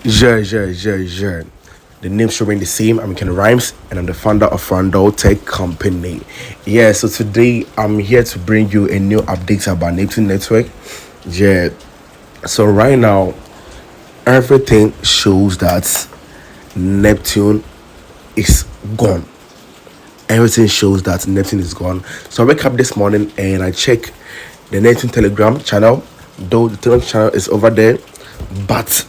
Yeah. The name should remain the same. I'm Ken Rhymes, and I'm the founder of Rundel Tech Company. Yeah, so today I'm here to bring you a new update about Neptune Network. Yeah, so right now everything shows that Neptune is gone. Everything shows that Neptune is gone. So I wake up this morning and I check the Neptune Telegram channel. Though the Telegram channel is over there, but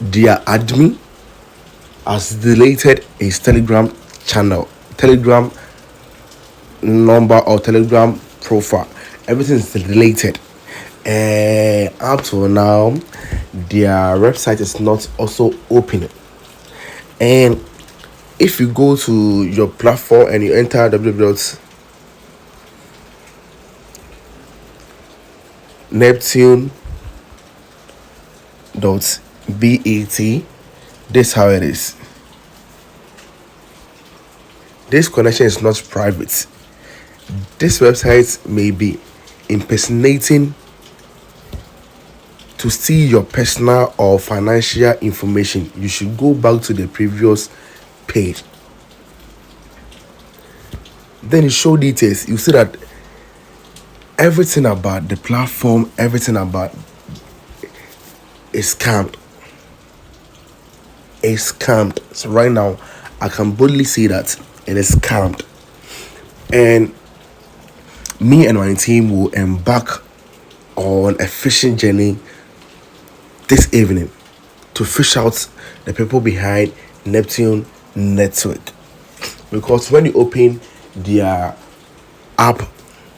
their admin has deleted his Telegram channel, Telegram number or Telegram profile. Everything is deleted. And up to now, their website is not also open. And if you go to your platform and you enter www.neptune.bat, this is how it is. This connection is not private. This website may be impersonating to see your personal or financial information. You should go back to the previous page. Then you show details. You see that everything about the platform, everything about is scammed. It's scammed. So right now, I can boldly say that it is scammed. And me and my team will embark on a fishing journey this evening to fish out the people behind Neptune Network. Because when you open their app,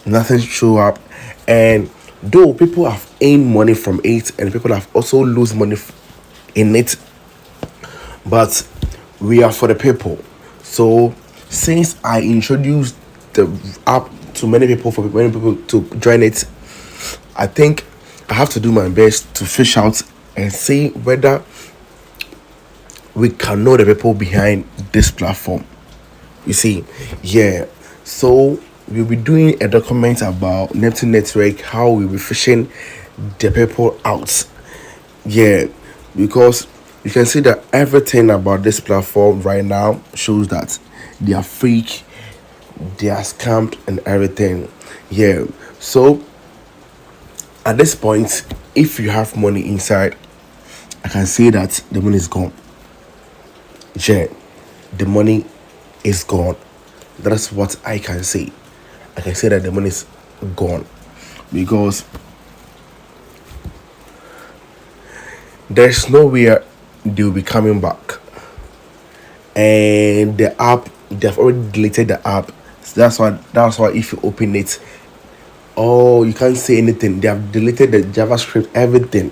nothing show up. And though people have earned money from it and people have also lose money in it, but we are for the people. So since I introduced the app to many people, for many people to join it, I think I have to do my best to fish out and see whether we can know the people behind this platform. You see, yeah. So we'll be doing a document about Neptune Network, how we'll be fishing the people out. Yeah, because you can see that everything about this platform right now shows that they are fake, they are scammed and everything. Yeah. So at this point, if you have money inside, I can say that the money is gone. Yeah, the money is gone. That's what I can say. I can say that the money is gone because there's nowhere they'll be coming back. And the app, they've already deleted the app. So that's why if you open it, oh, you can't say anything. They have deleted the JavaScript, everything.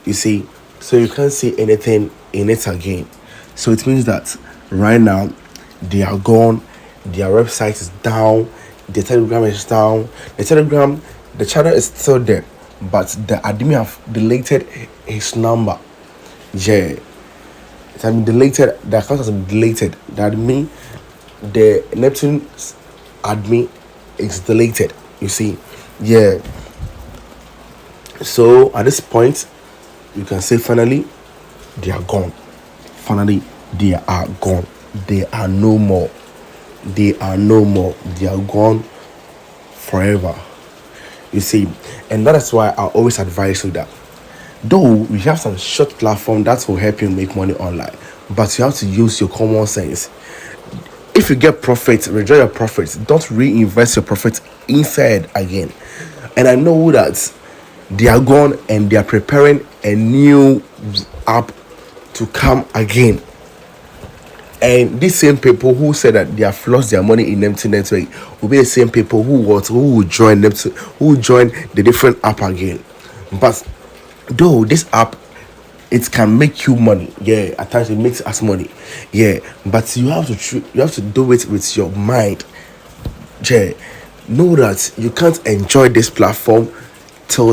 You see, so you can't see anything in it again. So it means that right now they are gone. Their website is down. The Telegram is down. The channel is still there, but the admin have deleted his number. Yeah, it has been deleted. The account has been deleted. That means the Neptune admin is deleted. You see, yeah. So at this point, you can say finally they are gone. Finally, they are gone. They are no more. They are no more. They are gone forever. You see, and that is why I always advise you that though we have some short platform that will help you make money online, but you have to use your common sense. If you get profits, enjoy your profits. Don't reinvest your profits inside again. And I know that they are gone and they are preparing a new app to come again. And these same people who said that they have lost their money in Neptune Network will be the same people who will join Neptune, who will join the different app again. But though this app, it can make you money. Yeah, at times it makes us money. Yeah, but you have to do it with your mind. Yeah, know that you can't enjoy this platform till.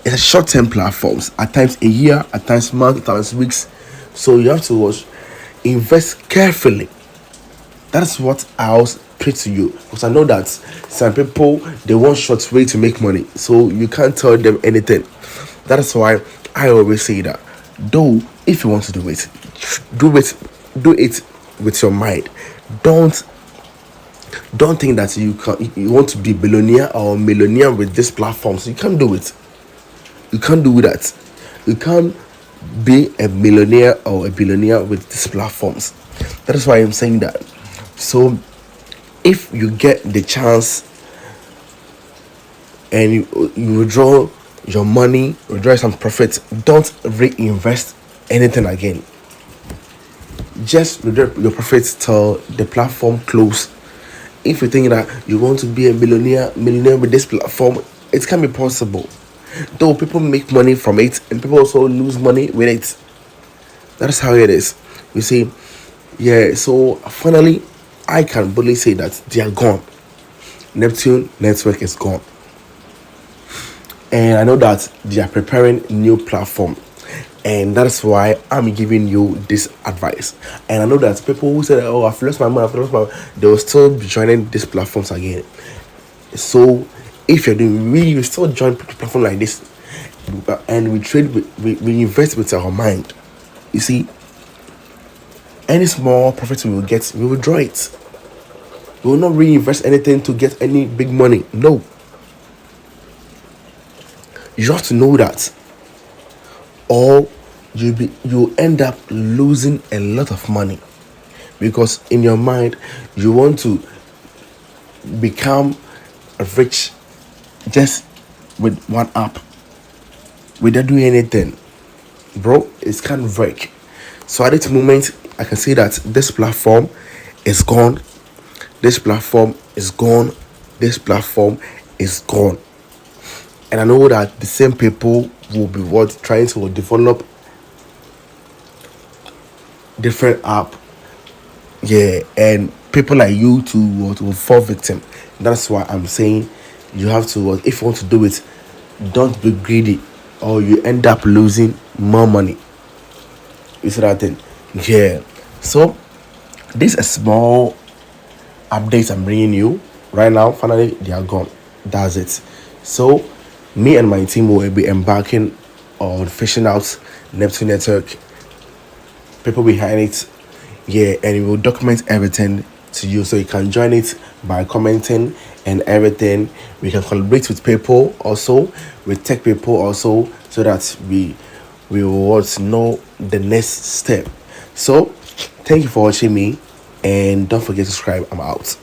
It's a short-term platforms. At times a year, at times months, at times weeks. So you have to invest carefully. That's what I always pray to you, because I know that some people, they want short way to make money, so you can't tell them anything. That is why I always say that, though, if you want to do it, do it with your mind. Don't don't think that you want to be billionaire or millionaire with this platform. So you can't do it. You can't do that. You can't be a millionaire or a billionaire with these platforms. That is why I'm saying that. So if you get the chance and you withdraw your money, withdraw some profits, don't reinvest anything again. Just withdraw your profits till the platform close. If you think that you want to be a millionaire with this platform, it can be possible. Though people make money from it and people also lose money with it. That's how it is. You see, yeah, so finally I can boldly say that they are gone. Neptune Network is gone. And I know that they are preparing new platform. And that's why I'm giving you this advice. And I know that people who say, oh, I've lost my money, they will still be joining these platforms again. So if you're doing, we still join platform like this, and we trade we invest with our mind. You see, any small profit we will get, we will withdraw it. We will not reinvest anything to get any big money. No, you have to know that, or you end up losing a lot of money, because in your mind you want to become rich just with one app without doing anything, bro. It's kind of work. So at this moment I can say that this platform is gone. This platform is gone. This platform is gone. And I know that the same people will be trying to develop different app. Yeah, and people like you will fall victim. That's why I'm saying you have to, if you want to do it, don't be greedy, or you end up losing more money. You see that thing? Yeah. So this is a small update I'm bringing you right now. Finally, they are gone. That's it. So me and my team will be embarking on fishing out Neptune Network, people behind it. Yeah, and we will document everything to you, so you can join it by commenting and everything. We can collaborate with people also, with tech people also, so that we will know the next step. So thank you for watching me, and don't forget to subscribe. I'm out.